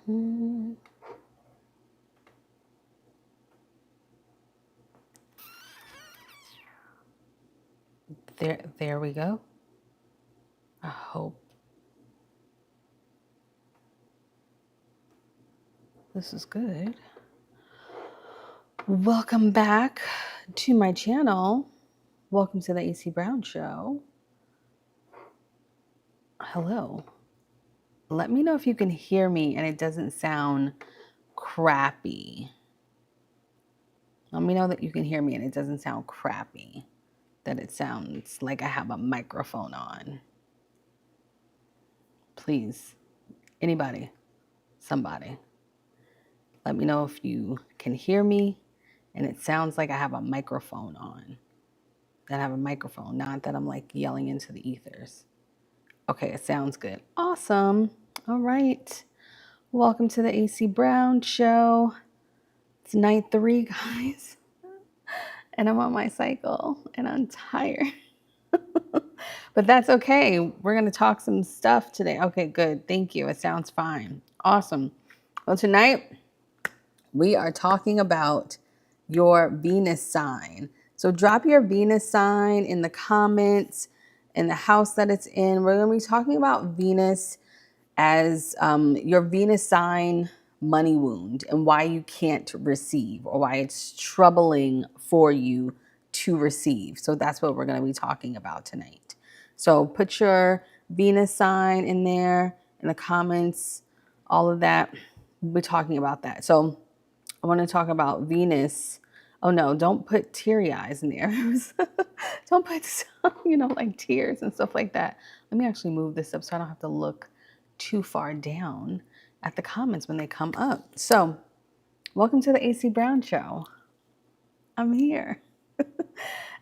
There we go. I hope this is good. Welcome back to my channel. Welcome to the AC Brown Show. Hello. Let me know if you can hear me and it doesn't sound crappy. Let me know that you can hear me and it doesn't sound crappy. That it sounds like I have a microphone on. Please, anybody, somebody, let me know if you can hear me and it sounds like I have a microphone on. That I have a microphone, not that I'm like yelling into the ethers. Okay, it sounds good. Awesome. All right. Welcome to the AC Brown Show. It's night 3, guys. And I'm on my cycle and I'm tired. But that's okay. We're going to talk some stuff today. Okay, good. Thank you. It sounds fine. Awesome. Well, tonight we are talking about your Venus sign. So drop your Venus sign in the comments, in the house that it's in. We're going to be talking about Venus as your Venus sign money wound and why you can't receive or why it's troubling for you to receive. So that's what we're going to be talking about tonight. So put your Venus sign in there in the comments, all of that. We'll be talking about that. So I want to talk about Venus. Oh no, don't put teary eyes in there. Don't put, like tears and stuff like that. Let me actually move this up so I don't have to look too far down at the comments when they come up. So, welcome to the AC Brown Show. I'm here.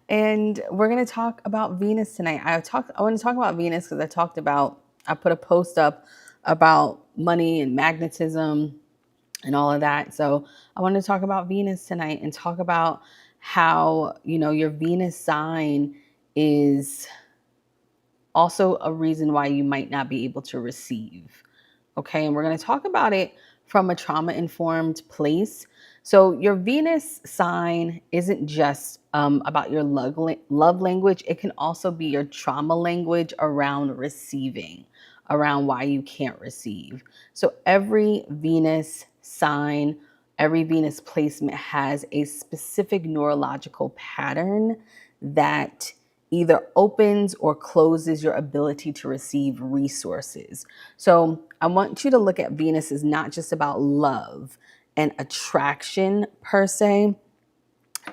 And we're going to talk about Venus tonight. I want to talk about Venus because I put a post up about money and magnetism and all of that. So I want to talk about Venus tonight and talk about how, your Venus sign is also a reason why you might not be able to receive. Okay. And we're going to talk about it from a trauma-informed place. So your Venus sign isn't just about your love language. It can also be your trauma language around receiving, around why you can't receive. So every Venus sign, every Venus placement has a specific neurological pattern that either opens or closes your ability to receive resources. So I want you to look at Venus as not just about love and attraction per se.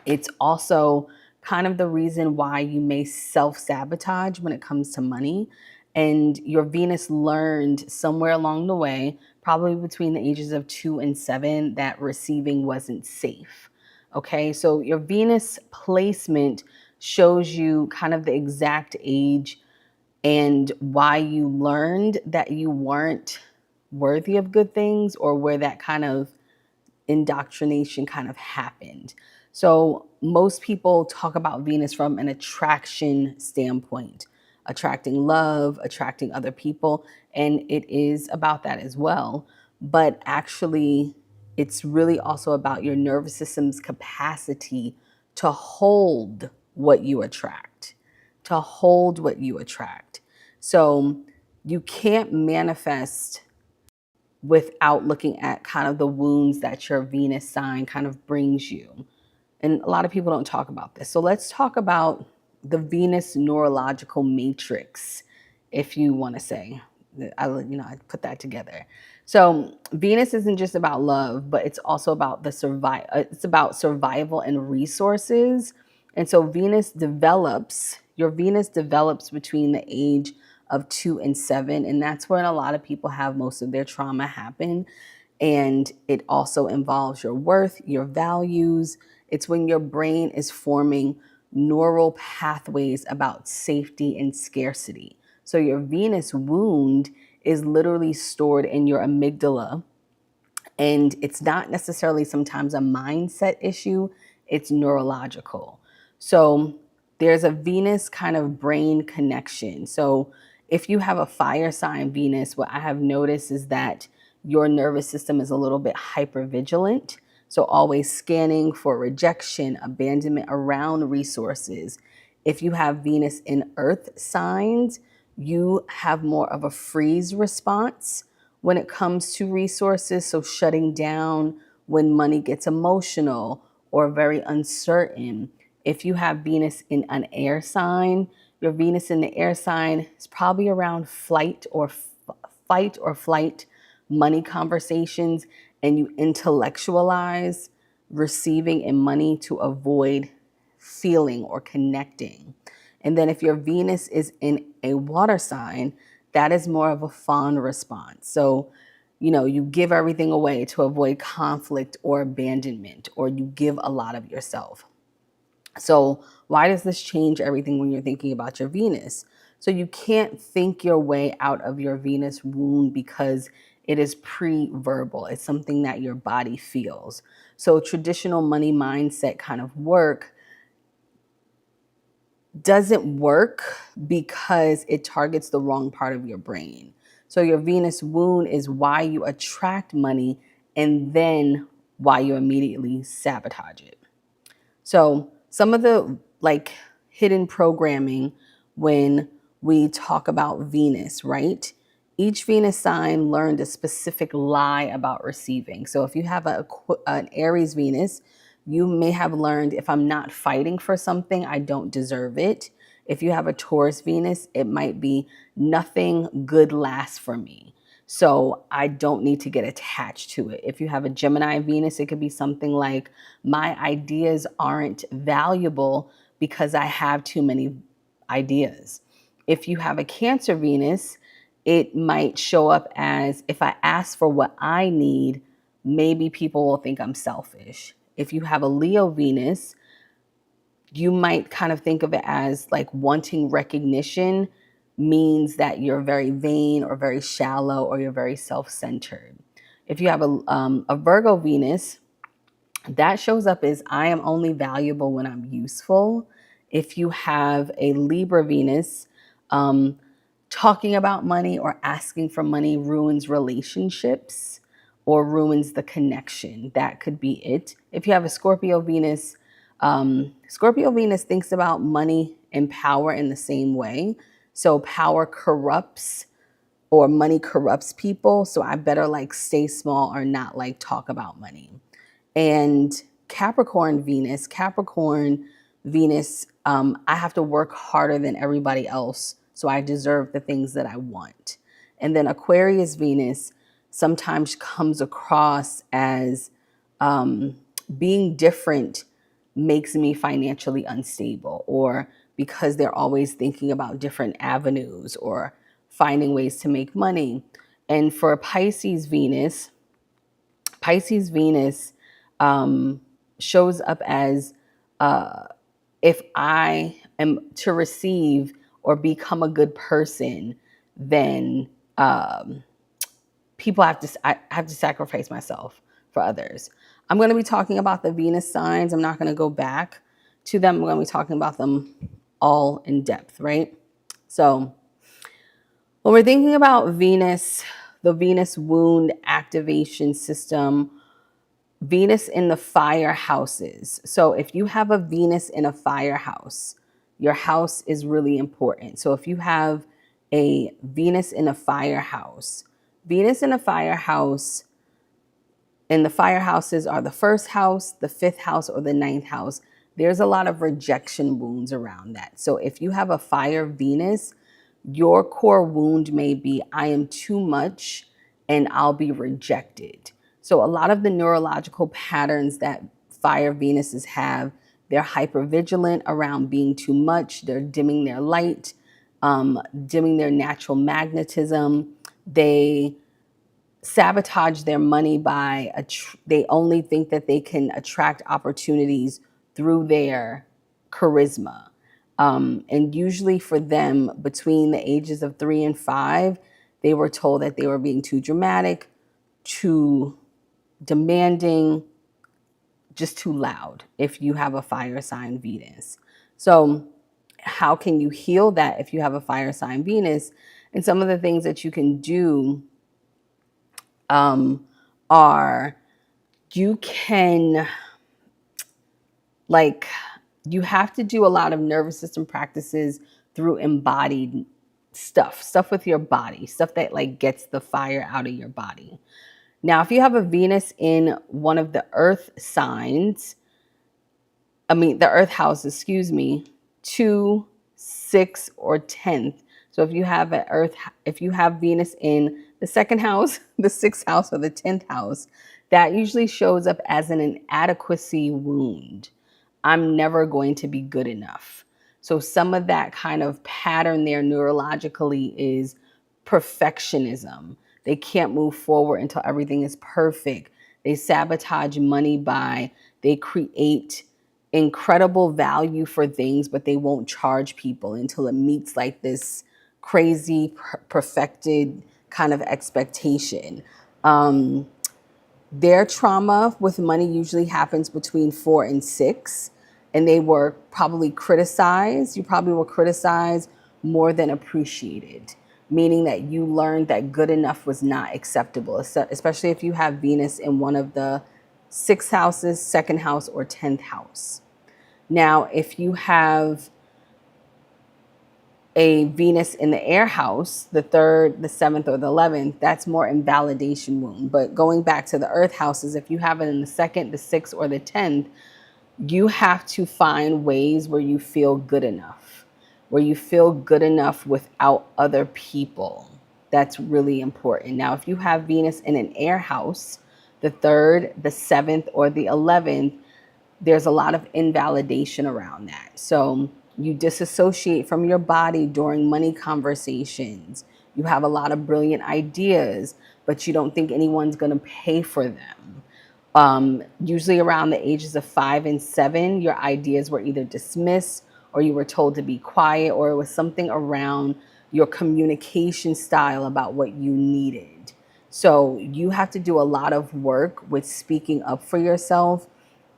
It's also kind of the reason why you may self-sabotage when it comes to money. And your Venus learned somewhere along the way, probably between the ages of 2 and 7, that receiving wasn't safe. Okay, so your Venus placement shows you kind of the exact age and why you learned that you weren't worthy of good things, or where that kind of indoctrination kind of happened. So most people talk about Venus from an attraction standpoint, attracting love, attracting other people, and it is about that as well. But actually, it's really also about your nervous system's capacity to hold what you attract, to hold what you attract. So you can't manifest without looking at kind of the wounds that your Venus sign kind of brings you. And a lot of people don't talk about this. So let's talk about the Venus neurological matrix, if you want to say. I put that together. So Venus isn't just about love, but it's also about it's about survival and resources. And so your Venus develops between the age of 2 and 7. And that's when a lot of people have most of their trauma happen. And it also involves your worth, your values. It's when your brain is forming neural pathways about safety and scarcity. So your Venus wound is literally stored in your amygdala. And it's not necessarily sometimes a mindset issue, it's neurological. So there's a Venus kind of brain connection. So if you have a fire sign Venus, what I have noticed is that your nervous system is a little bit hypervigilant. So always scanning for rejection, abandonment around resources. If you have Venus in earth signs, you have more of a freeze response when it comes to resources. So shutting down when money gets emotional or very uncertain. If you have Venus in an air sign, your Venus in the air sign is probably around fight or flight money conversations, and you intellectualize receiving and money to avoid feeling or connecting. And then if your Venus is in a water sign, that is more of a fawn response. So, you give everything away to avoid conflict or abandonment, or you give a lot of yourself. So why does this change everything when you're thinking about your Venus? So you can't think your way out of your Venus wound because it is pre-verbal. It's something that your body feels. So traditional money mindset kind of work doesn't work because it targets the wrong part of your brain. So your Venus wound is why you attract money and then why you immediately sabotage it. So some of the hidden programming when we talk about Venus, right? Each Venus sign learned a specific lie about receiving. So if you have an Aries Venus, you may have learned, if I'm not fighting for something, I don't deserve it. If you have a Taurus Venus, it might be nothing good lasts for me, so I don't need to get attached to it. If you have a Gemini Venus, it could be something like, my ideas aren't valuable because I have too many ideas. If you have a Cancer Venus, it might show up as, if I ask for what I need, maybe people will think I'm selfish. If you have a Leo Venus, you might kind of think of it as like wanting recognition means that you're very vain or very shallow or you're very self-centered. If you have a Virgo Venus, that shows up as, I am only valuable when I'm useful. If you have a Libra Venus, talking about money or asking for money ruins relationships or ruins the connection. That could be it. If you have a Scorpio Venus, Scorpio Venus thinks about money and power in the same way. So power corrupts, or money corrupts people. So I better stay small or not talk about money. And Capricorn Venus, I have to work harder than everybody else, so I deserve the things that I want. And then Aquarius Venus sometimes comes across as being different makes me financially unstable, or because they're always thinking about different avenues or finding ways to make money. And for Pisces Venus shows up as, if I am to receive or become a good person, then I have to sacrifice myself for others. I'm going to be talking about the Venus signs. I'm not going to go back to them. I'm going to be talking about them all in depth, right? So when we're thinking about Venus, the Venus wound activation system, Venus in the fire houses. So if you have a Venus in a fire house, your house is really important. So if you have a Venus in a fire house, Venus in a fire house, and the fire houses are the first house, the fifth house, or the ninth house, there's a lot of rejection wounds around that. So if you have a fire Venus, your core wound may be, I am too much and I'll be rejected. So a lot of the neurological patterns that fire Venuses have, they're hypervigilant around being too much. They're dimming their light, dimming their natural magnetism. They sabotage their money by, they only think that they can attract opportunities through their charisma. And usually for them, between the ages of 3 and 5, they were told that they were being too dramatic, too demanding, just too loud if you have a fire sign Venus. So how can you heal that if you have a fire sign Venus? And some of the things that you can do are you can, like, you have to do a lot of nervous system practices through embodied stuff with your body, stuff that like gets the fire out of your body. Now, if you have a Venus in one of the earth signs, the earth house, excuse me, 2, 6, or 10th. So if you have Venus in the second house, the sixth house, or the 10th house, that usually shows up as an inadequacy wound. I'm never going to be good enough. So some of that kind of pattern there neurologically is perfectionism. They can't move forward until everything is perfect. They sabotage money they create incredible value for things, but they won't charge people until it meets like this crazy perfected kind of expectation. Their trauma with money usually happens between 4 and 6, and they were probably criticized. You probably were criticized more than appreciated, meaning that you learned that good enough was not acceptable, especially if you have Venus in one of the 6th houses, 2nd house, or 10th house. Now, if you have a Venus in the air house, the 3rd, the 7th, or the 11th, that's more invalidation wound. But going back to the earth houses, if you have it in the 2nd, the 6th, or the 10th, you have to find ways where you feel good enough, without other people. That's really important. Now, if you have Venus in an air house, the 3rd, the 7th, or the 11th, there's a lot of invalidation around that. So you disassociate from your body during money conversations. You have a lot of brilliant ideas, but you don't think anyone's going to pay for them. Usually around the ages of 5 and 7, your ideas were either dismissed or you were told to be quiet, or it was something around your communication style about what you needed. So you have to do a lot of work with speaking up for yourself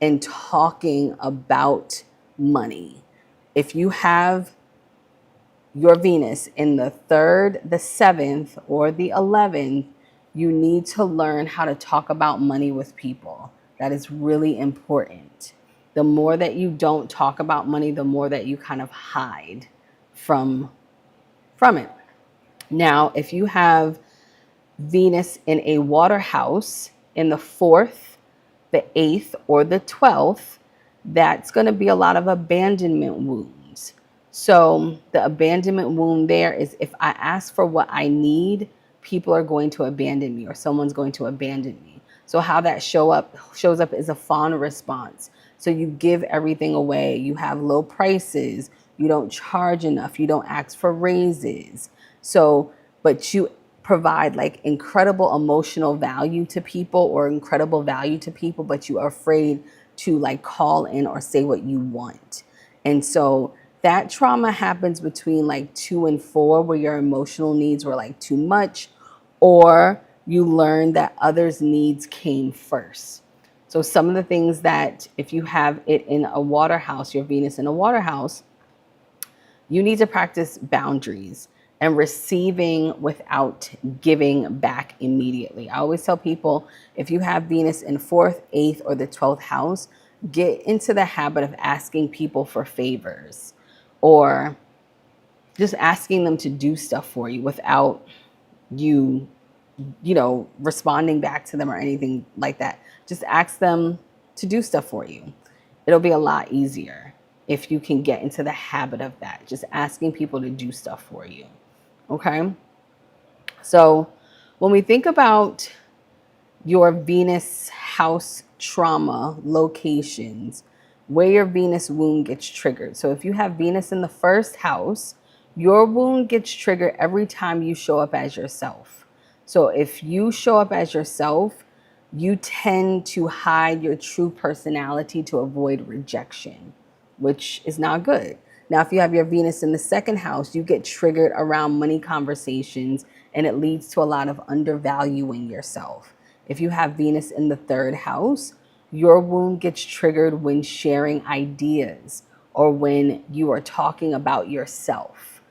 and talking about money. If you have your Venus in the 3rd, the 7th, or the 11th, you need to learn how to talk about money with people. That is really important. The more that you don't talk about money, the more that you kind of hide from it. Now, if you have Venus in a water house in the 4th, the 8th, or the 12th, that's going to be a lot of abandonment wounds. So the abandonment wound there is if I ask for what I need, people are going to abandon me, or someone's going to abandon me. So how that shows up is a fawn response. So you give everything away. You have low prices. You don't charge enough. You don't ask for raises. But you provide like incredible emotional value to people, or incredible value to people, but you are afraid to like call in or say what you want. And so that trauma happens between like 2 and 4, where your emotional needs were like too much, or you learn that others' needs came first. So some of the things that, if you have it in a water house, your Venus in a water house, you need to practice boundaries and receiving without giving back immediately. I always tell people, if you have Venus in 4th, 8th, or the 12th house, get into the habit of asking people for favors, or just asking them to do stuff for you without you responding back to them or anything like that. Just ask them to do stuff for you. It'll be a lot easier if you can get into the habit of that, just asking people to do stuff for you. Okay? So when we think about your Venus house trauma locations, where your Venus wound gets triggered. So if you have Venus in the 1st house, your wound gets triggered every time you show up as yourself. So if you show up as yourself, you tend to hide your true personality to avoid rejection, which is not good. Now, if you have your Venus in the 2nd house, you get triggered around money conversations, and it leads to a lot of undervaluing yourself. If you have Venus in the 3rd house, your wound gets triggered when sharing ideas or when you are talking about yourself.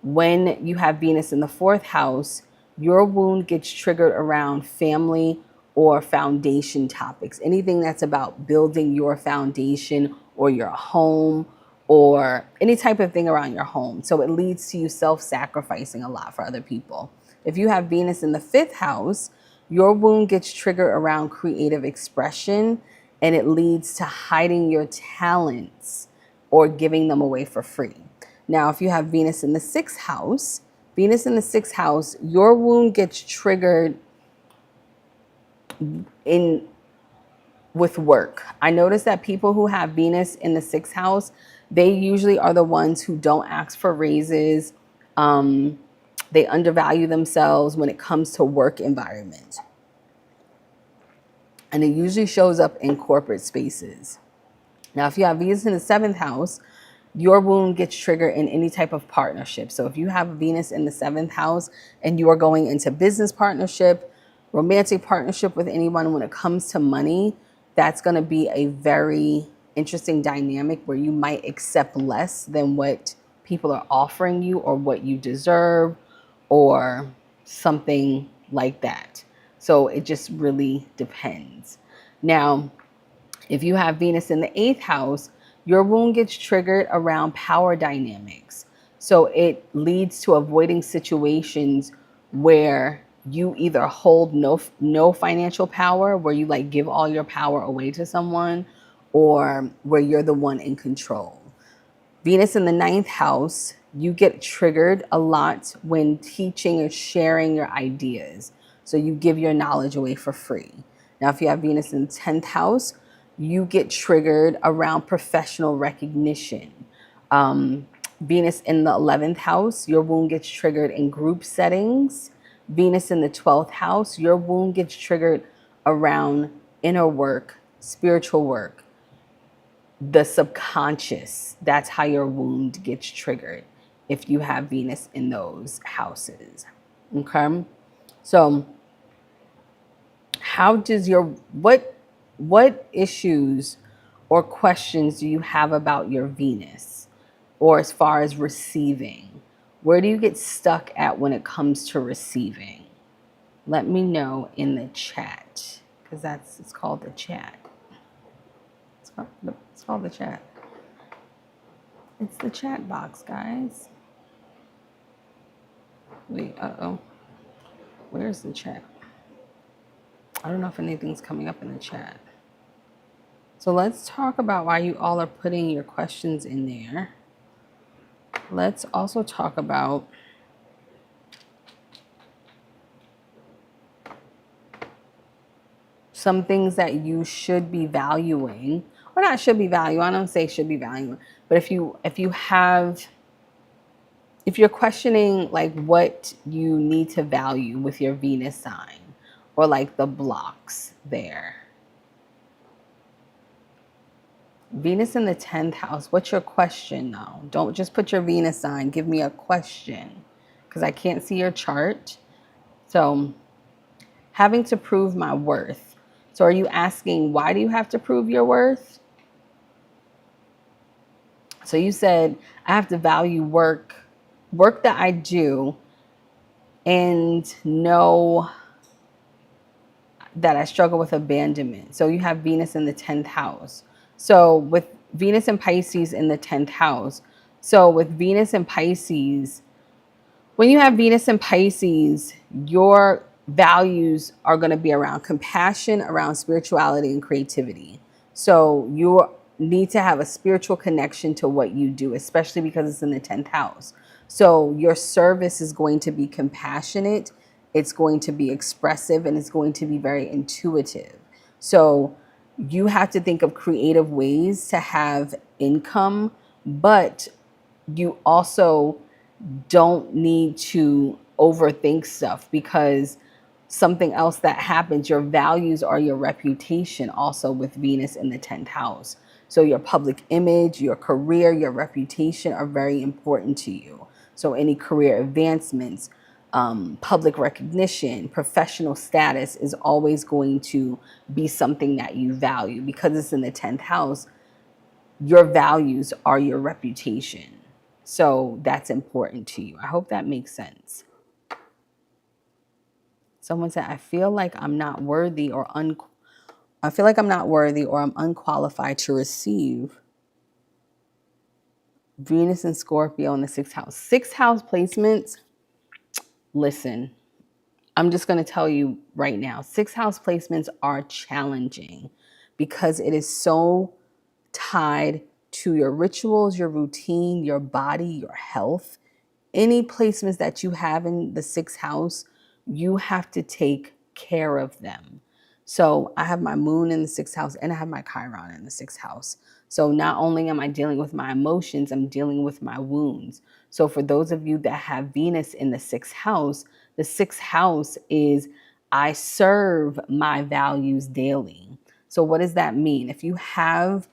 When you have Venus in the 4th house, your wound gets triggered around family or foundation topics, anything that's about building your foundation or your home or any type of thing around your home. So it leads to you self-sacrificing a lot for other people. If you have Venus in the 5th house, your wound gets triggered around creative expression, and it leads to hiding your talents or giving them away for free. Now, if you have Venus in the 6th house, your wound gets triggered in with work. I notice that people who have Venus in the 6th house, they usually are the ones who don't ask for raises. They undervalue themselves when it comes to work environment. And it usually shows up in corporate spaces. Now, if you have Venus in the 7th house, your wound gets triggered in any type of partnership. So if you have Venus in the 7th house and you are going into business partnership, romantic partnership with anyone, when it comes to money, that's going to be a very interesting dynamic where you might accept less than what people are offering you or what you deserve or something like that. So it just really depends. Now, if you have Venus in the 8th house, your wound gets triggered around power dynamics. So it leads to avoiding situations where you either hold no financial power, where you like give all your power away to someone, or where you're the one in control. Venus in the 9th house, you get triggered a lot when teaching or sharing your ideas. So you give your knowledge away for free. Now, if you have Venus in the 10th house, you get triggered around professional recognition. Venus in the 11th house, your wound gets triggered in group settings. Venus in the 12th house, your wound gets triggered around inner work, spiritual work, the subconscious. That's how your wound gets triggered if you have Venus in those houses. Okay? So how does what issues or questions do you have about your Venus, or as far as receiving? Where do you get stuck at when it comes to receiving? Let me know in the chat, because it's called the chat. It's called the chat. It's the chat box, guys. Wait, where's the chat? I don't know if anything's coming up in the chat. So let's talk about why you all are putting your questions in there. Let's also talk about some things that you should be valuing, or not should be valuing. I don't say should be valuing, but if you're questioning like what you need to value with your Venus sign, or like the blocks there. Venus in the 10th house, what's your question though? Don't just put your Venus sign, give me a question, because I can't see your chart. So, having to prove my worth. So are you asking, why do you have to prove your worth? So you said, I have to value work that I do, and know that I struggle with abandonment. So you have Venus in the 10th house. So with Venus and Pisces in the 10th house. So with Venus and Pisces, when you have Venus and Pisces, your values are going to be around compassion, around spirituality and creativity. So you need to have a spiritual connection to what you do, especially because it's in the 10th house. So your service is going to be compassionate, it's going to be expressive, and it's going to be very intuitive. So you have to think of creative ways to have income, but you also don't need to overthink stuff, because something else that happens, your values are your reputation also with Venus in the 10th house. So your public image, your career, your reputation are very important to you. So any career advancements, public recognition, professional status is always going to be something that you value, because it's in the 10th house. Your values are your reputation. So that's important to you. I hope that makes sense. Someone said, I feel like I'm not worthy or I feel like I'm not worthy or I'm unqualified to receive Venus and Scorpio in the sixth house. Sixth house placements, listen, I'm just going to tell you right now, sixth house placements are challenging because it is so tied to your rituals, your routine, your body, your health. Any placements that you have in the sixth house, you have to take care of them. So I have my moon in the sixth house and I have my Chiron in the sixth house. So not only am I dealing with my emotions, I'm dealing with my wounds. So for those of you that have Venus in the sixth house is I serve my values daily. So what does that mean? If you have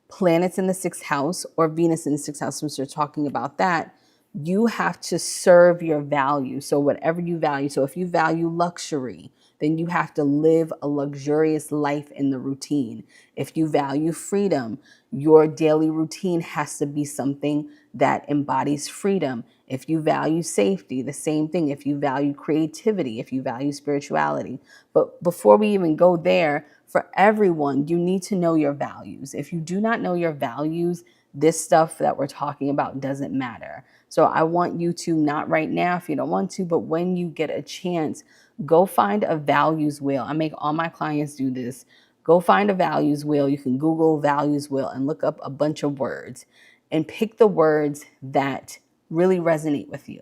planets in the sixth house or Venus in the sixth house, since we're talking about that, you have to serve your value. So whatever you value. So if you value luxury, then you have to live a luxurious life in the routine. If you value freedom, your daily routine has to be something that embodies freedom. If you value safety, the same thing. If you value creativity, if you value spirituality. But before we even go there, for everyone, you need to know your values. If you do not know your values, this stuff that we're talking about doesn't matter. So I want you to, not right now if you don't want to, but when you get a chance, go find a values wheel. I make all my clients do this. Go find a values wheel. You can Google values wheel and look up a bunch of words and pick the words that really resonate with you.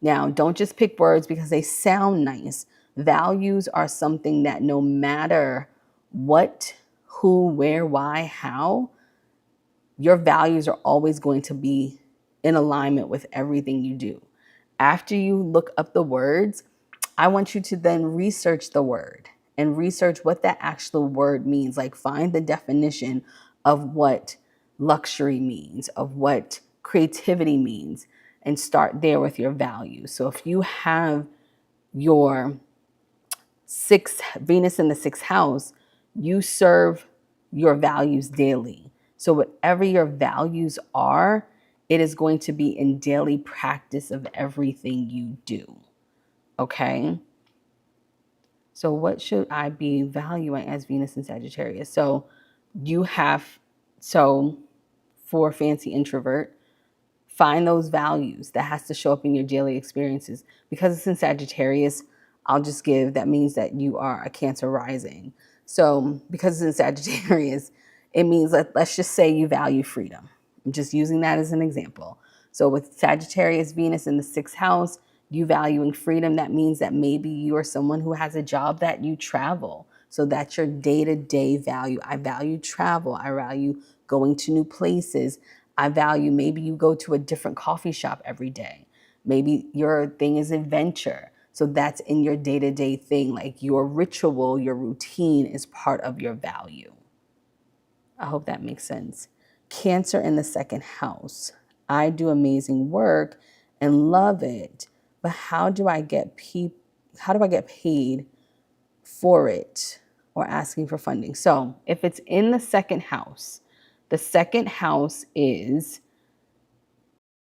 Now, don't just pick words because they sound nice. Values are something that no matter what, who, where, why, how, your values are always going to be in alignment with everything you do. After you look up the words, I want you to then research the word and research what that actual word means. Like find the definition of what luxury means, of what creativity means, and start there with your values. So if you have your Venus in the sixth house, you serve your values daily. So whatever your values are, it is going to be in daily practice of everything you do. Okay? So what should I be valuing as Venus in Sagittarius? So for fancy introvert, find those values that has to show up in your daily experiences. Because it's in Sagittarius, that means that you are a Cancer rising. So because it's in Sagittarius, it means let's just say you value freedom. I'm just using that as an example. So with Sagittarius Venus in the sixth house, you valuing freedom, that means that maybe you are someone who has a job that you travel. So that's your day-to-day value. I value travel. I value going to new places. I value maybe you go to a different coffee shop every day. Maybe your thing is adventure. So that's in your day-to-day thing. Like your ritual, your routine is part of your value. I hope that makes sense. Cancer in the second house. I do amazing work and love it, but how do I get paid for it or asking for funding? So if it's in the second house is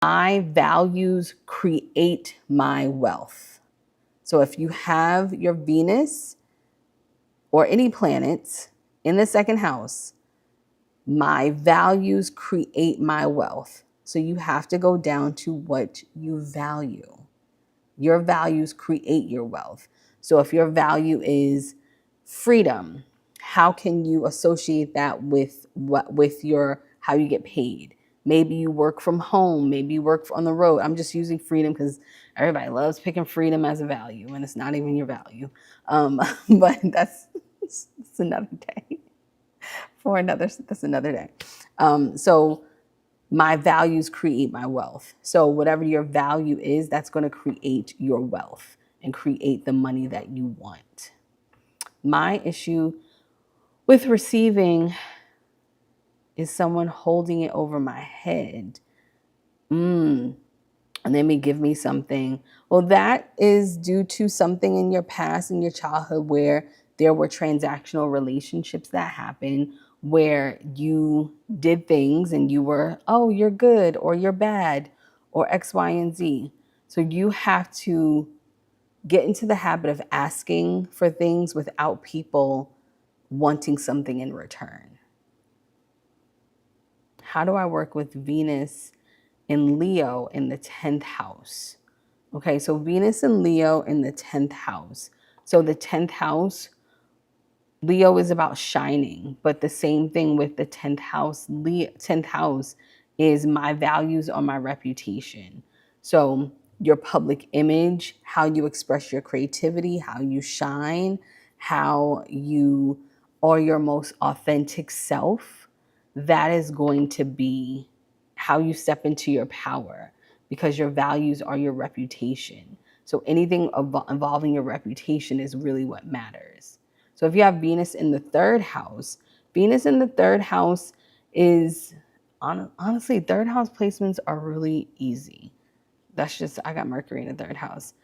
my values create my wealth. So if you have your Venus or any planets in the second house, my values create my wealth. So you have to go down to what you value. Your values create your wealth. So if your value is freedom, how can you associate that with how you get paid? Maybe you work from home, maybe you work on the road. I'm just using freedom because everybody loves picking freedom as a value and it's not even your value. But that's another day that's another day. So my values create my wealth. So whatever your value is, that's going to create your wealth and create the money that you want. My issue with receiving is someone holding it over my head. And they may give me something. Well, that is due to something in your past, in your childhood, where there were transactional relationships that happened where you did things and you were, oh, you're good or you're bad or X, Y, and Z. So you have to get into the habit of asking for things without people wanting something in return. How do I work with Venus in Leo in the 10th house? Okay, so Venus and Leo in the 10th house. So the 10th house, Leo is about shining, but the same thing with the 10th house. 10th house is my values or my reputation. So your public image, how you express your creativity, how you shine, how you are your most authentic self, that is going to be how you step into your power, because your values are your reputation. So anything involving your reputation is really what matters. So if you have Venus in the 3rd house, Venus in the 3rd house is, honestly, 3rd house placements are really easy. That's just, I got Mercury in the 3rd house.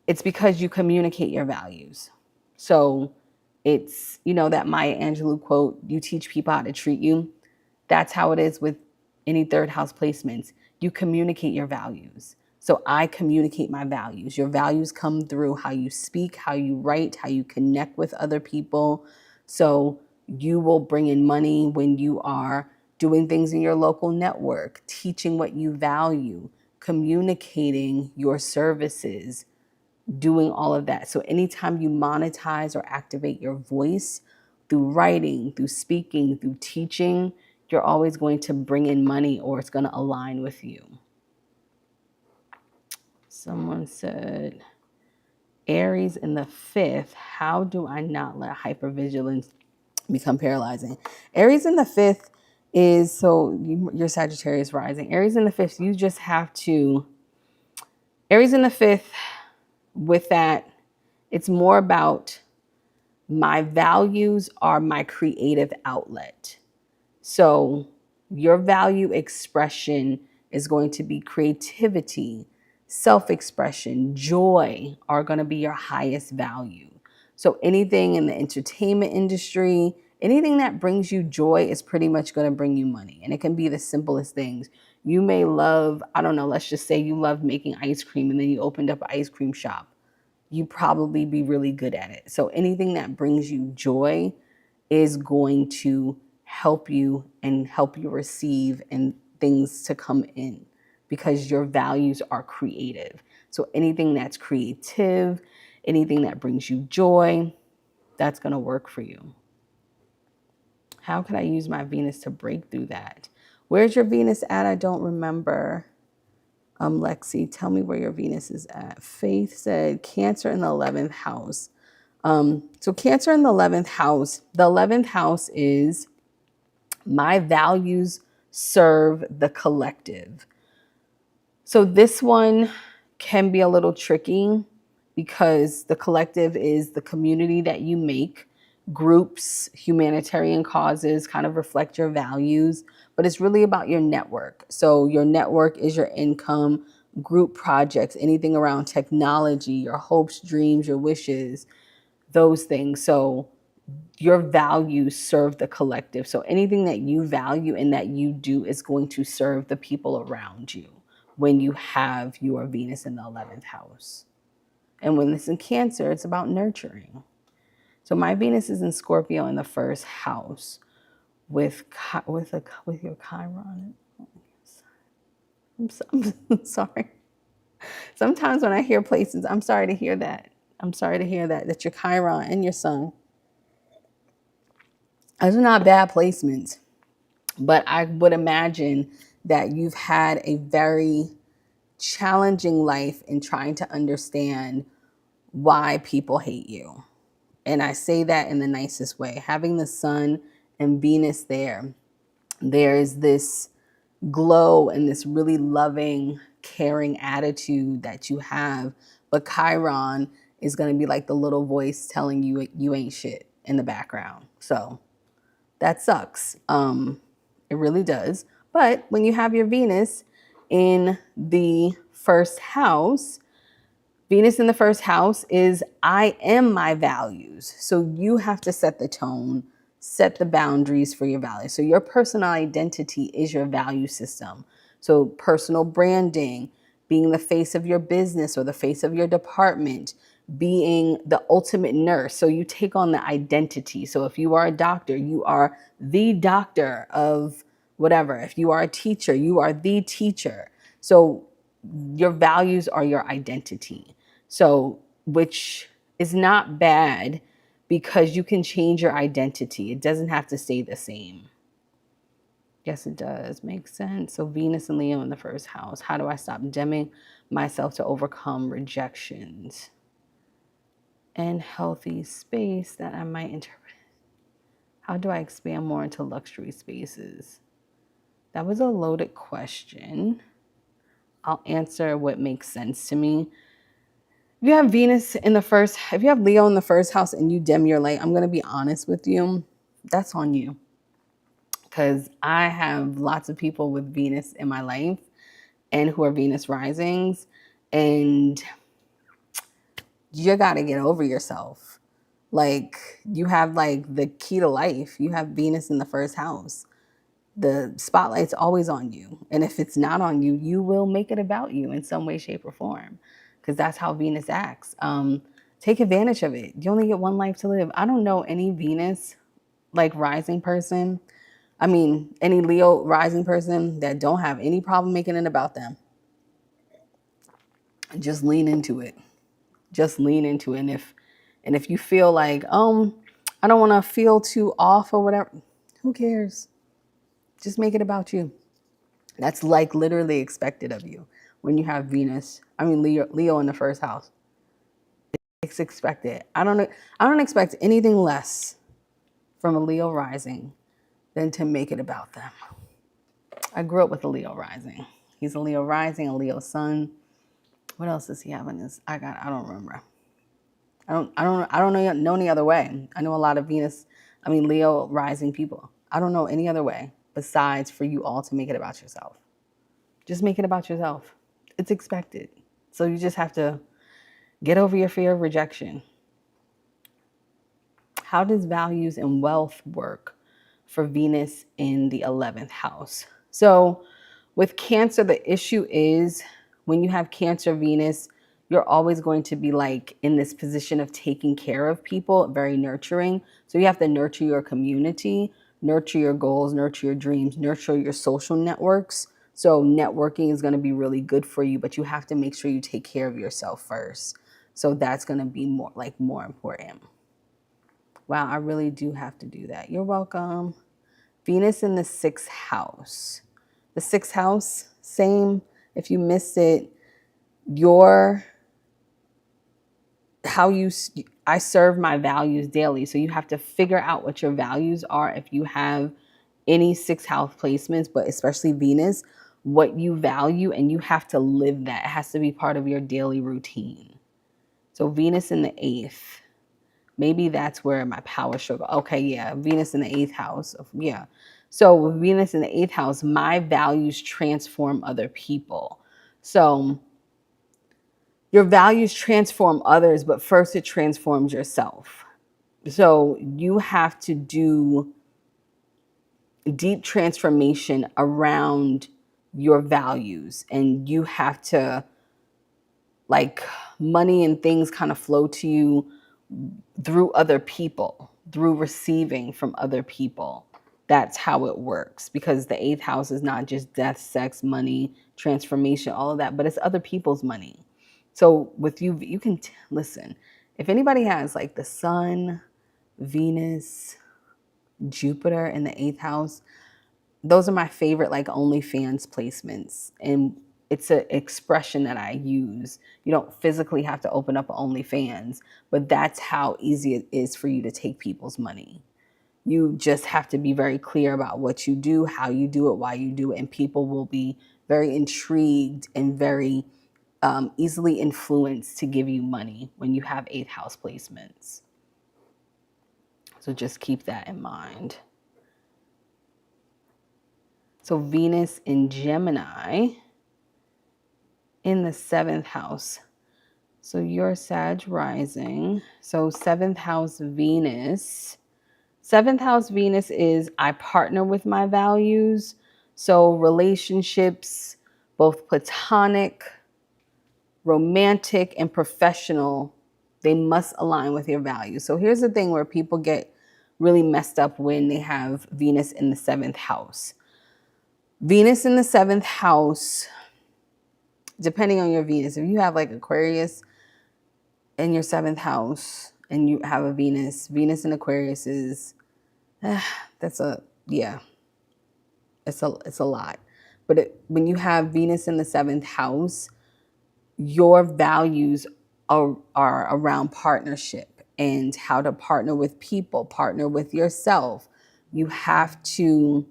It's because you communicate your values. So it's, that Maya Angelou quote, you teach people how to treat you. That's how it is with any 3rd house placements. You communicate your values. So I communicate my values. Your values come through how you speak, how you write, how you connect with other people. So you will bring in money when you are doing things in your local network, teaching what you value, communicating your services, doing all of that. So anytime you monetize or activate your voice through writing, through speaking, through teaching, you're always going to bring in money, or it's going to align with you. Someone said, Aries in the 5th, how do I not let hypervigilance become paralyzing? Aries in the 5th is, so your Sagittarius rising. Aries in the 5th, you just have to, Aries in the 5th, with that, it's more about my values are my creative outlet. So your value expression is going to be creativity, self-expression, joy are going to be your highest value. So anything in the entertainment industry, anything that brings you joy is pretty much going to bring you money. And it can be the simplest things. You may love, I don't know, let's just say you love making ice cream and then you opened up an ice cream shop. You probably be really good at it. So anything that brings you joy is going to help you and help you receive and things to come in, because your values are creative. So anything that's creative, anything that brings you joy, that's going to work for you. How can I use my Venus to break through that? Where's your Venus at? I don't remember. Lexi, tell me where your Venus is at. Faith said Cancer in the 11th house. So Cancer in the 11th house. The 11th house is my values serve the collective. So this one can be a little tricky because the collective is the community that you make. Groups, humanitarian causes kind of reflect your values, but it's really about your network. So your network is your income, group projects, anything around technology, your hopes, dreams, your wishes, those things. So your values serve the collective. So anything that you value and that you do is going to serve the people around you when you have your Venus in the 11th house. And when it's in Cancer, it's about nurturing. So my Venus is in Scorpio in the 1st house with your Chiron. I'm sorry. Sometimes when I hear places, I'm sorry to hear that. That your Chiron and your Sun. Those are not bad placements, but I would imagine that you've had a very challenging life in trying to understand why people hate you. And I say that in the nicest way. Having the Sun and Venus there is this glow and this really loving, caring attitude that you have. But Chiron is going to be like the little voice telling you you ain't shit in the background. So that sucks. It really does. But when you have your Venus in the 1st house, Venus in the 1st house is I am my values. So you have to set the tone, set the boundaries for your values. So your personal identity is your value system. So personal branding, being the face of your business or the face of your department, being the ultimate nurse. So you take on the identity. So if you are a doctor, you are the doctor of whatever. If you are a teacher, you are the teacher. So your values are your identity. So, which is not bad because you can change your identity. It doesn't have to stay the same. Yes, it does make sense. So Venus and Leo in the first house. How do I stop dimming myself to overcome rejections and healthy space that I might interpret? How do I expand more into luxury spaces? That was a loaded question. I'll answer what makes sense to me. If you have Venus in the first, if you have Leo in the first house and you dim your light, I'm going to be honest with you. That's on you. Because I have lots of people with Venus in my life and who are Venus risings. And you got to get over yourself. Like, you have like the key to life. You have Venus in the first house. The spotlight's always on you. And if it's not on you, you will make it about you in some way, shape, or form. Because that's how Venus acts. Take advantage of it. You only get one life to live. I don't know any Venus like rising person. I mean, any Leo rising person that don't have any problem making it about them. Just lean into it. Just lean into it. And if you feel like, I don't want to feel too off or whatever, who cares? Just make it about you. That's like literally expected of you when you have Venus. I mean, Leo in the first house. It's expected. I don't expect anything less from a Leo rising than to make it about them. I grew up with a Leo rising. He's a Leo rising, a Leo sun. What else does he have in his? I don't remember. I don't know any other way. I know a lot of Leo rising people. I don't know any other way besides for you all to make it about yourself. Just make it about yourself. It's expected. So you just have to get over your fear of rejection. How does values and wealth work for Venus in the 11th house? So with Cancer, the issue is when you have Cancer Venus, you're always going to be like in this position of taking care of people, very nurturing. So you have to nurture your community, nurture your goals, nurture your dreams, nurture your social networks. So networking is going to be really good for you, but you have to make sure you take care of yourself first. So that's going to be more important. Wow, I really do have to do that. You're welcome. Venus in the 6th house. The 6th house, same. If you missed it, I serve my values daily. So you have to figure out what your values are if you have any 6th house placements, but especially Venus, what you value, and you have to live that. It has to be part of your daily routine. So Venus in the 8th. Maybe that's where my power should go. Okay, yeah, Venus in the 8th house. Yeah. So with Venus in the 8th house, my values transform other people. So your values transform others, but first it transforms yourself. So you have to do deep transformation around your values, and you have to, like, money and things kind of flow to you through other people, through receiving from other people. That's how it works, because the 8th house is not just death, sex, money, transformation, all of that, but it's other people's money. So with you, you can listen. If anybody has like the sun, Venus, Jupiter in the 8th house, those are my favorite like OnlyFans placements. And it's an expression that I use. You don't physically have to open up OnlyFans, but that's how easy it is for you to take people's money. You just have to be very clear about what you do, how you do it, why you do it, and people will be very intrigued and very easily influenced to give you money when you have 8th house placements. So just keep that in mind. So Venus in Gemini in the 7th house. So you're Sag rising. So 7th house Venus. 7th house Venus is I partner with my values. So relationships, both platonic, romantic and professional, they must align with your values. So here's the thing where people get really messed up when they have Venus in the 7th house. Venus in the 7th house, depending on your Venus, if you have like Aquarius in your 7th house and you have a Venus in Aquarius is, that's a, yeah, it's a lot. But when you have Venus in the 7th house, your values are around partnership and how to partner with people, partner with yourself. You have to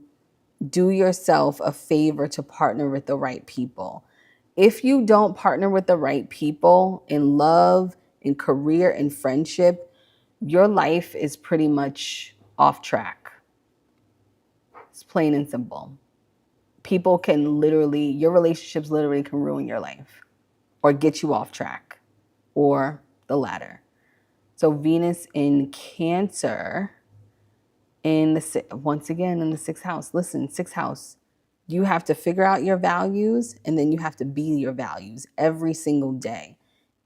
do yourself a favor to partner with the right people. If you don't partner with the right people in love, in career, in friendship, your life is pretty much off track. It's plain and simple. People can literally, your relationships literally can ruin your life or get you off track, or the latter. So Venus in Cancer in the, once again, in the 6th house. Listen, 6th house, you have to figure out your values and then you have to be your values every single day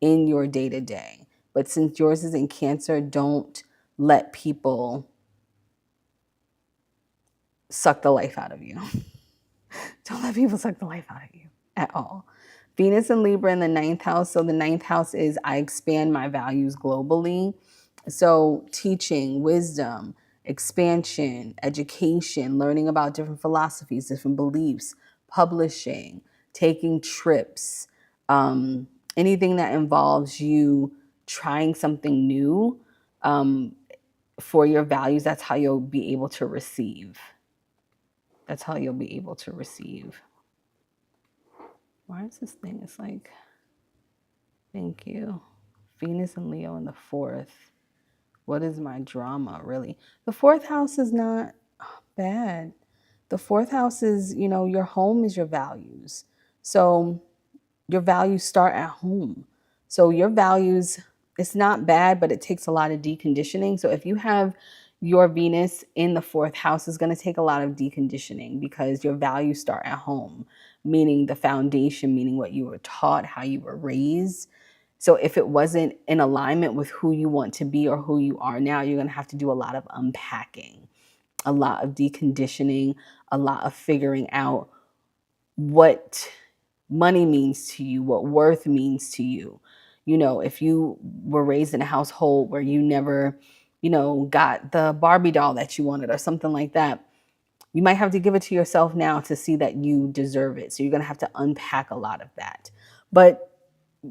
in your day-to-day. But since yours is in Cancer, don't let people suck the life out of you. Don't let people suck the life out of you at all. Venus and Libra in the 9th house. So the 9th house is I expand my values globally. So teaching, wisdom, expansion, education, learning about different philosophies, different beliefs, publishing, taking trips, anything that involves you trying something new for your values, that's how you'll be able to receive. That's how you'll be able to receive. Why is this thing? It's like, thank you. Venus and Leo in the 4th. What is my drama, really? The 4th house is not bad. The 4th house is, you know, your home is your values. So your values start at home. So your values, it's not bad, but it takes a lot of deconditioning. So if you have your Venus in the 4th house, is going to take a lot of deconditioning because your values start at home, meaning the foundation, meaning what you were taught, how you were raised. So if it wasn't in alignment with who you want to be or who you are now, you're going to have to do a lot of unpacking, a lot of deconditioning, a lot of figuring out what money means to you, what worth means to you. You know, if you were raised in a household where you never, you know, got the Barbie doll that you wanted or something like that, you might have to give it to yourself now to see that you deserve it. So you're going to have to unpack a lot of that. But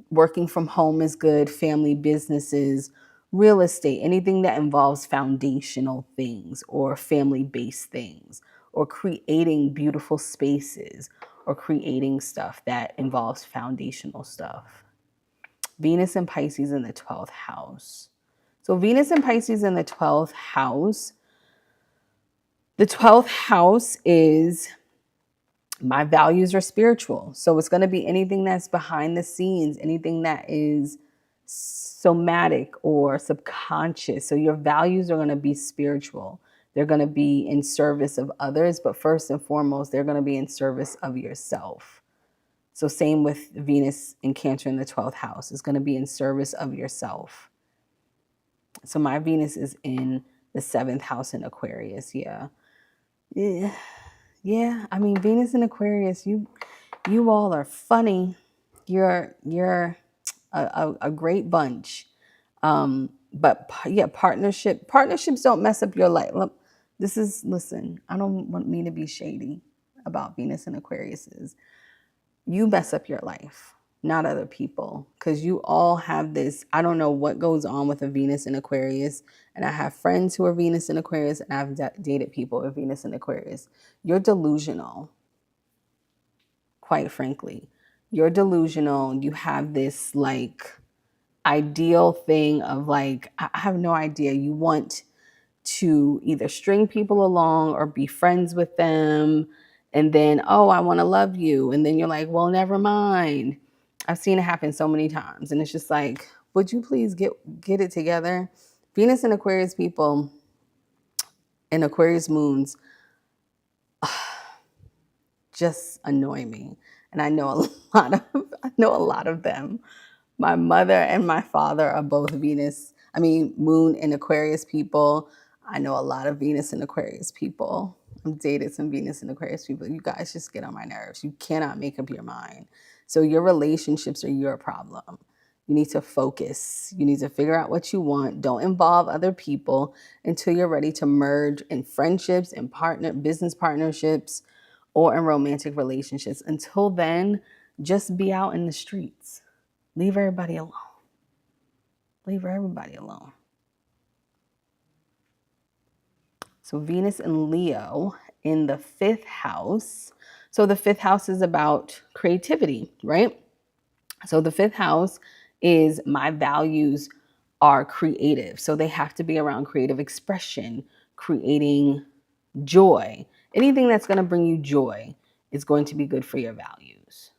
working from home is good, family, businesses, real estate, anything that involves foundational things or family-based things, or creating beautiful spaces, or creating stuff that involves foundational stuff. Venus and Pisces in the 12th house. So Venus and Pisces in the 12th house. The 12th house is my values are spiritual. So it's going to be anything that's behind the scenes, anything that is somatic or subconscious. So your values are going to be spiritual. They're going to be in service of others, but first and foremost, they're going to be in service of yourself. So same with Venus and Cancer in the 12th house. It's going to be in service of yourself. So my Venus is in the 7th house in Aquarius. Yeah. I mean, Venus in Aquarius, you all are funny. You're a great bunch. But yeah, partnerships don't mess up your life. Listen, I don't want me to be shady about Venus and Aquarius. You mess up your life, not other people, because you all have this, I don't know what goes on with a Venus in Aquarius, and I have friends who are Venus in Aquarius, and I've dated people with Venus in Aquarius. You're delusional, quite frankly. You're delusional. You have this like ideal thing of like, I have no idea. You want to either string people along or be friends with them. And then, oh, I want to love you. And then you're like, well, never mind. I've seen it happen so many times. And it's just like, would you please get it together? Venus and Aquarius people and Aquarius moons just annoy me. and I know I know a lot of them. My mother and my father are both Moon and Aquarius people. I know a lot of Venus and Aquarius people. I've dated some Venus and Aquarius people. You guys just get on my nerves. You cannot make up your mind. So your relationships are your problem. You need to focus. You need to figure out what you want. Don't involve other people until you're ready to merge in friendships and business partnerships or in romantic relationships. Until then, just be out in the streets. Leave everybody alone. Leave everybody alone. So Venus and Leo in the 5th house. So the 5th house is about creativity, right? So the 5th house is my values are creative. So they have to be around creative expression, creating joy. Anything that's going to bring you joy is going to be good for your values.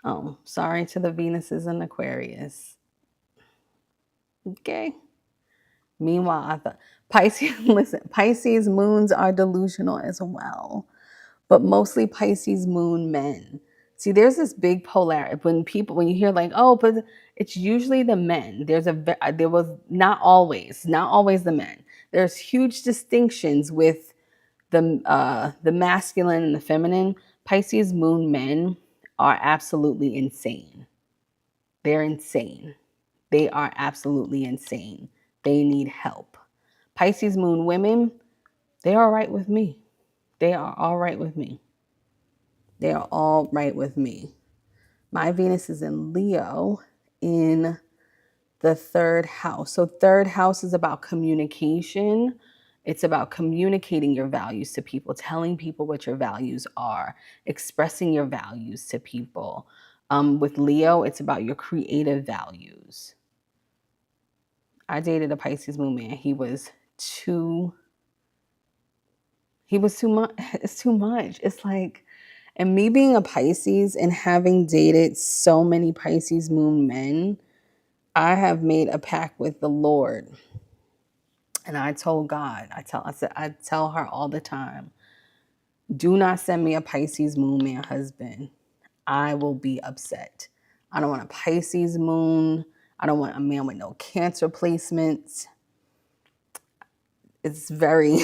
Oh, sorry to the Venuses and Aquarius. Okay. Meanwhile, I thought Pisces moons are delusional as well, but mostly Pisces moon men. See, there's this big polarity when you hear like, oh, but it's usually the men. There was not always the men. There's huge distinctions with the masculine and the feminine. Pisces moon men are absolutely insane. They're insane. They are absolutely insane. They need help. Pisces moon women, they are all right with me. They are all right with me. They are all right with me. My Venus is in Leo in the 3rd house. So 3rd house is about communication. It's about communicating your values to people, telling people what your values are, expressing your values to people. With Leo, it's about your creative values. I dated a Pisces moon man. He was too much. It's too much. It's like, and me being a Pisces and having dated so many Pisces moon men, I have made a pact with the Lord. And I told God, I tell her all the time, do not send me a Pisces moon man husband. I will be upset. I don't want a Pisces moon. I don't want a man with no Cancer placements. It's very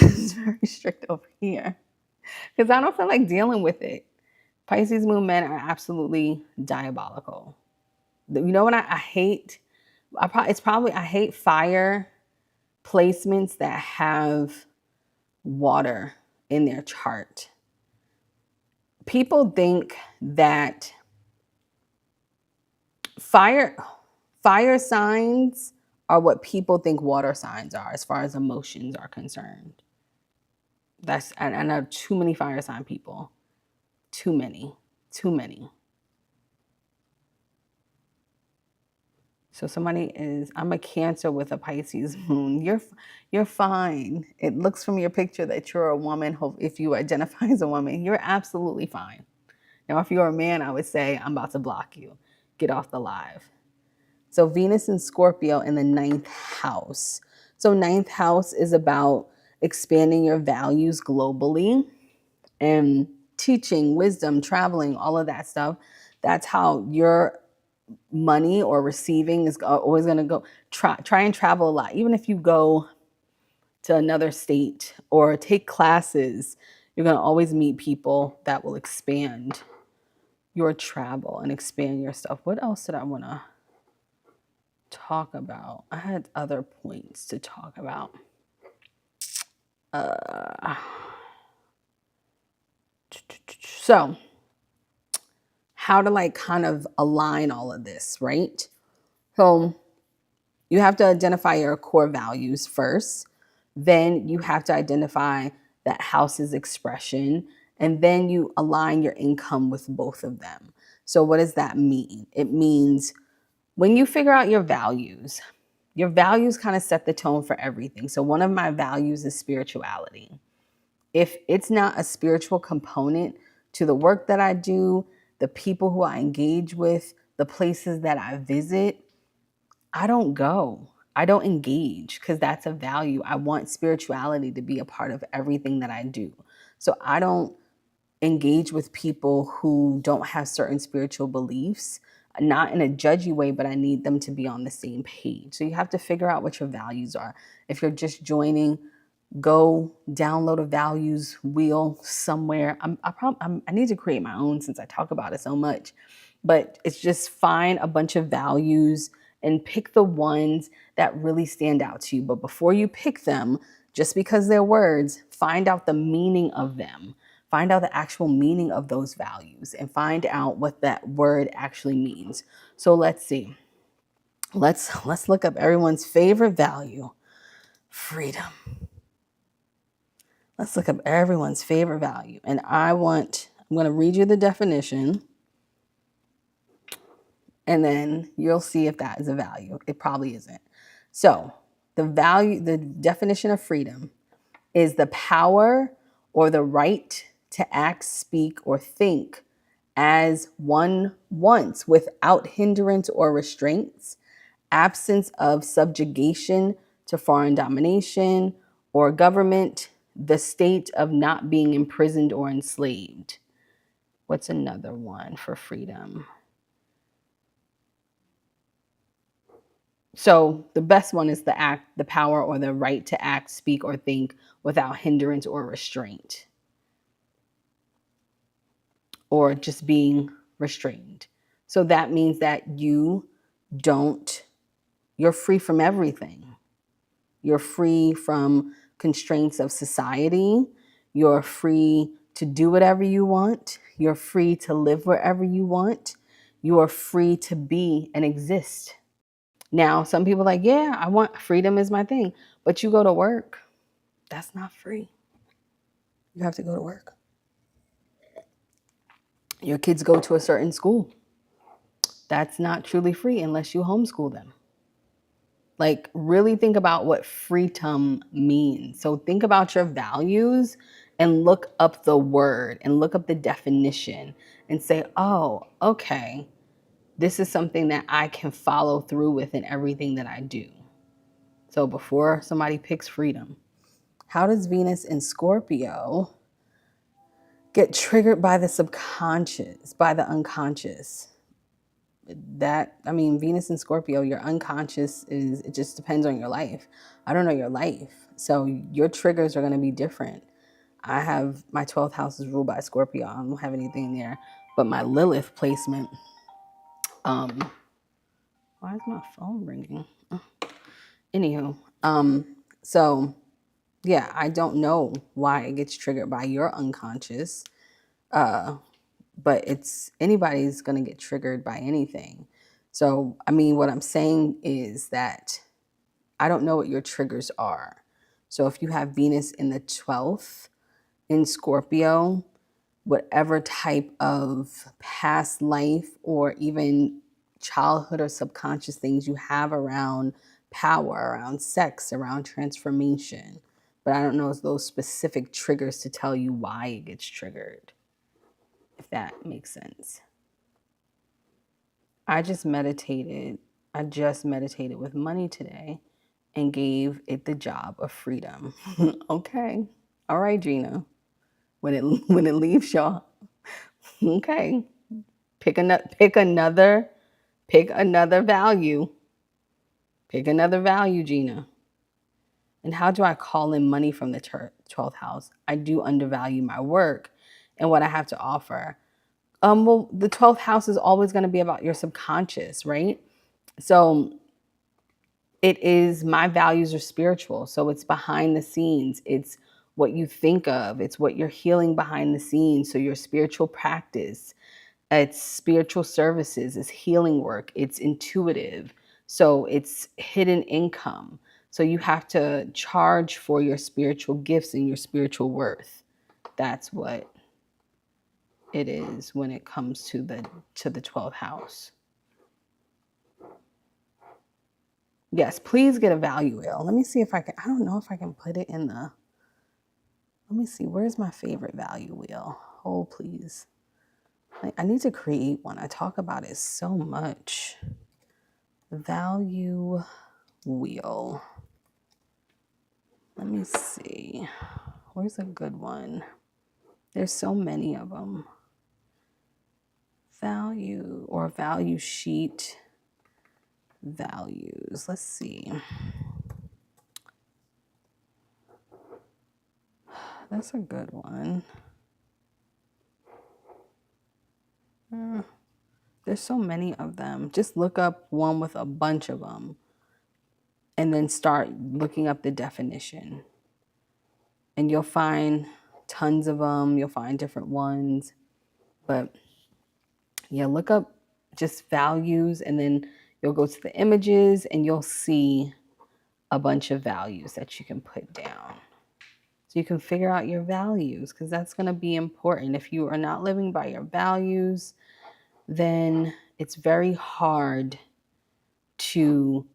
strict over here because I don't feel like dealing with it. Pisces moon men are absolutely diabolical. You know what I hate? I hate fire placements that have water in their chart. People think that fire signs are what people think water signs are as far as emotions are concerned. I know too many fire sign people. Too many. So I'm a Cancer with a Pisces moon. You're fine. It looks from your picture that you're a woman. If you identify as a woman, you're absolutely fine. Now, if you're a man, I would say, I'm about to block you. Get off the live. So Venus and Scorpio in the 9th house. So 9th house is about expanding your values globally and teaching, wisdom, traveling, all of that stuff. That's how your money or receiving is always going to go. Try and travel a lot. Even if you go to another state or take classes, you're going to always meet people that will expand your travel and expand your stuff. What else did I want to talk about? I had other points to talk about. So how to kind of align all of this, right? So you have to identify your core values first. Then you have to identify that house's expression. And then you align your income with both of them. So what does that mean? It means when you figure out your values kind of set the tone for everything. So one of my values is spirituality. If it's not a spiritual component to the work that I do, the people who I engage with, the places that I visit, I don't go. I don't engage because that's a value. I want spirituality to be a part of everything that I do. So I don't engage with people who don't have certain spiritual beliefs, not in a judgy way, but I need them to be on the same page. So you have to figure out what your values are. If you're just joining, go download a values wheel somewhere. I need to create my own since I talk about it so much. But it's just find a bunch of values and pick the ones that really stand out to you. But before you pick them, just because they're words, find out the meaning of them. Find out the actual meaning of those values and find out what that word actually means. So let's see. Let's look up everyone's favorite value, freedom. Let's look up everyone's favorite value. And I'm going to read you the definition. And then you'll see if that is a value. It probably isn't. So the definition of freedom is the power or the right to act, speak, or think as one wants without hindrance or restraints, absence of subjugation to foreign domination or government, the state of not being imprisoned or enslaved. What's another one for freedom? So the best one is the power or the right to act, speak, or think without hindrance or restraint, or just being restrained. So that means that you're free from everything. You're free from constraints of society. You're free to do whatever you want. You're free to live wherever you want. You are free to be and exist. Now, some people are like, yeah, I want freedom is my thing. But you go to work. That's not free. You have to go to work. Your kids go to a certain school. That's not truly free unless you homeschool them. Like, really think about what freedom means. So think about your values and look up the word and look up the definition and say, oh, okay, this is something that I can follow through with in everything that I do. So before somebody picks freedom, how does Venus in Scorpio get triggered by the subconscious, by the unconscious? Venus and Scorpio, your unconscious it just depends on your life. I don't know your life. So your triggers are going to be different. I have my 12th house is ruled by Scorpio. I don't have anything there, but my Lilith placement, why is my phone ringing? Anywho, so yeah, I don't know why it gets triggered by your unconscious. But anybody's going to get triggered by anything. So, what I'm saying is that I don't know what your triggers are. So if you have Venus in the 12th in Scorpio, whatever type of past life or even childhood or subconscious things you have around power, around sex, around transformation. But I don't know those specific triggers to tell you why it gets triggered, if that makes sense. I just meditated with money today and gave it the job of freedom. Okay. All right, Gina. When it leaves y'all. Okay. Pick another value. Pick another value, Gina. And how do I call in money from the 12th house? I do undervalue my work and what I have to offer. Well, the 12th house is always going to be about your subconscious, right? So my values are spiritual. So it's behind the scenes. It's what you think of. It's what you're healing behind the scenes. So your spiritual practice, it's spiritual services, it's healing work, it's intuitive. So it's hidden income. So you have to charge for your spiritual gifts and your spiritual worth. That's what it is when it comes to the 12th house. Yes, please get a value wheel. Let me see if I can. I don't know if I can put it in the. Let me see. Where's my favorite value wheel? Oh, please. I need to create one. I talk about it so much. Value wheel. Let me see. Where's a good one? There's so many of them. Value or value sheet. Values. Let's see. That's a good one. There's so many of them. Just look up one with a bunch of them and then start looking up the definition. And you'll find tons of them. You'll find different ones. But yeah, look up just values and then you'll go to the images and you'll see a bunch of values that you can put down. So you can figure out your values, because that's going to be important. If you are not living by your values, then it's very hard to,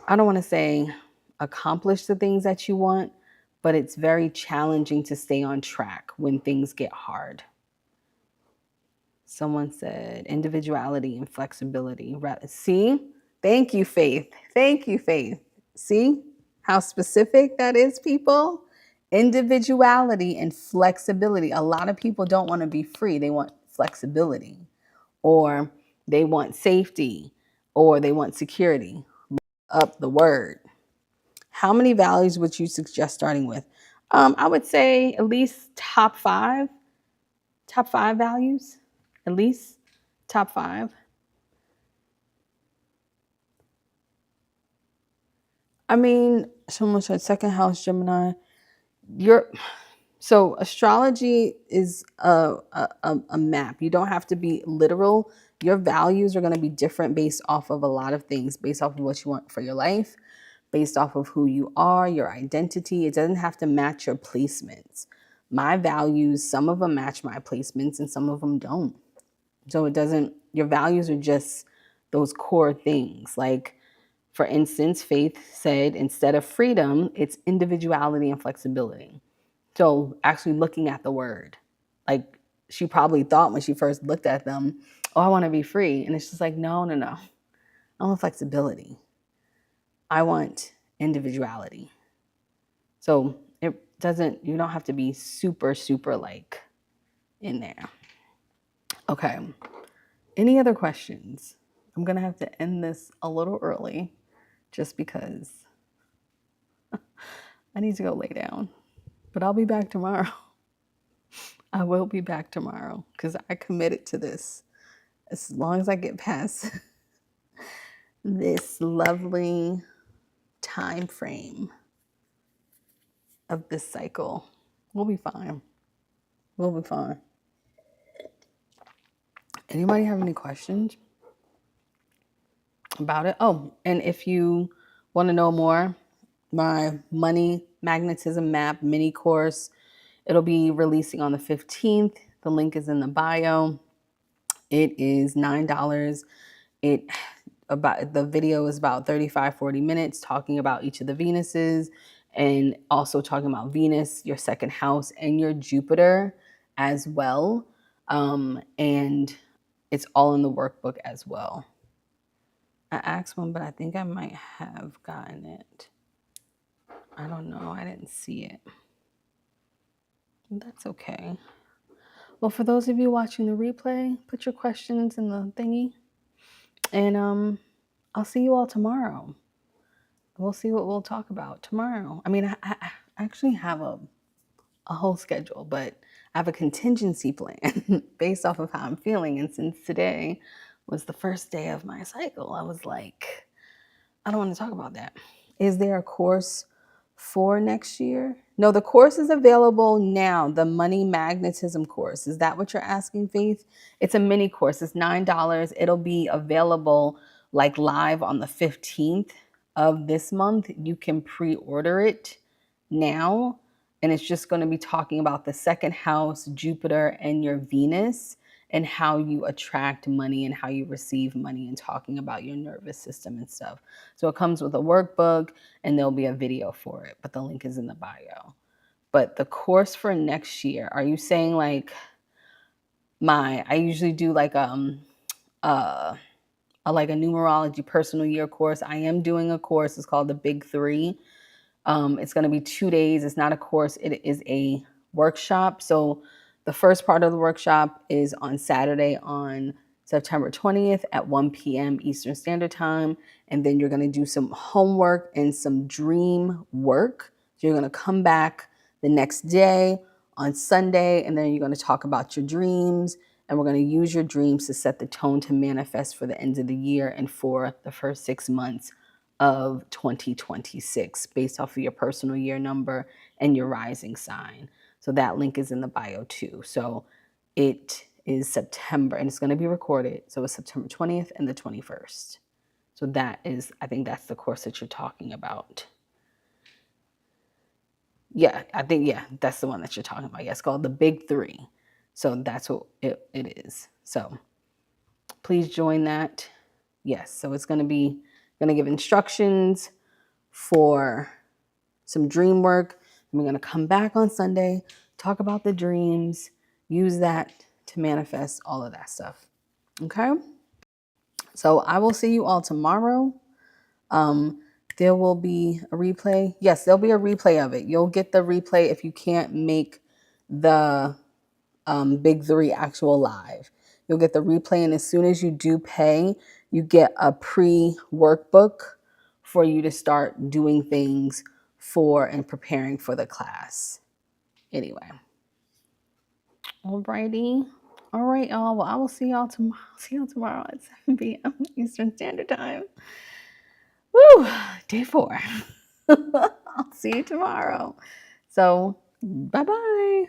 I don't want to say accomplish the things that you want, but it's very challenging to stay on track when things get hard. Someone said individuality and flexibility. See? Thank you, Faith. Thank you, Faith. See how specific that is, people? Individuality and flexibility. A lot of people don't want to be free. They want flexibility, or they want safety, or they want security. Up the word. How many values would you suggest starting with? I would say at least top five values, at least top five. I mean, someone said second house Gemini. So astrology is a map. You don't have to be literal. Your values are going to be different based off of a lot of things, based off of what you want for your life, based off of who you are, your identity. It doesn't have to match your placements. My values, some of them match my placements and some of them don't. So it doesn't, your values are just those core things. Like, for instance, Faith said instead of freedom, it's individuality and flexibility. So actually looking at the word, like she probably thought when she first looked at them, oh, I want to be free. And it's just like, no. I want flexibility. I want individuality. So it doesn't, you don't have to be super, super like in there. Okay. Any other questions? I'm going to have to end this a little early just because I need to go lay down. But I'll be back tomorrow. I will be back tomorrow because I committed to this. As long as I get past this lovely time frame of this cycle, we'll be fine. We'll be fine. Anybody have any questions about it? Oh, and if you want to know more, my money magnetism map mini course, it'll be releasing on the 15th. The link is in the bio. It is $9. The video is about 35-40 minutes talking about each of the Venuses and also talking about Venus, your second house, and your Jupiter as well. And it's all in the workbook as well. I asked one, but I think I might have gotten it. I don't know. I didn't see it. That's okay. Well, for those of you watching the replay, put your questions in the thingy. And I'll see you all tomorrow. We'll see what we'll talk about tomorrow. I mean, I actually have a whole schedule, but I have a contingency plan based off of how I'm feeling. And since today was the first day of my cycle, I was like, I don't want to talk about that. Is there a course for next year? No, the course is available now. The money magnetism course. Is that what you're asking, Faith? It's a mini course. It's $9. It'll be available like live on the 15th of this month. You can pre-order it now. And it's just going to be talking about the second house, Jupiter, and your Venus, and how you attract money and how you receive money, and talking about your nervous system and stuff. So it comes with a workbook and there'll be a video for it, but the link is in the bio. But the course for next year, are you saying like I usually do like a numerology personal year course. I am doing a course. It's called the Big Three. It's going to be 2 days. It's not a course. It is a workshop. So the first part of the workshop is on Saturday on September 20th at 1 p.m. Eastern Standard Time. And then you're going to do some homework and some dream work. So you're going to come back the next day on Sunday, and then you're going to talk about your dreams. And we're going to use your dreams to set the tone to manifest for the end of the year and for the first 6 months of 2026 based off of your personal year number and your rising sign. So that link is in the bio too. So it is September and it's going to be recorded. So it's September 20th and the 21st. So that is, I think that's the course that you're talking about. Yeah, I think, yeah, that's the one that you're talking about. Yeah, it's called the Big Three. So that's what it is. So please join that. Yes, so it's going to give instructions for some dream work. And we're going to come back on Sunday, talk about the dreams, use that to manifest all of that stuff. Okay? So I will see you all tomorrow. There will be a replay. Yes, there'll be a replay of it. You'll get the replay if you can't make the Big Three actual live. You'll get the replay, and as soon as you do pay, you get a pre-workbook for you to start doing things for and preparing for the class. Anyway. Alrighty. All right, y'all. Well, I will see y'all tomorrow. See y'all tomorrow at 7 p.m. Eastern Standard Time. Woo! Day 4. I'll see you tomorrow. So, bye-bye.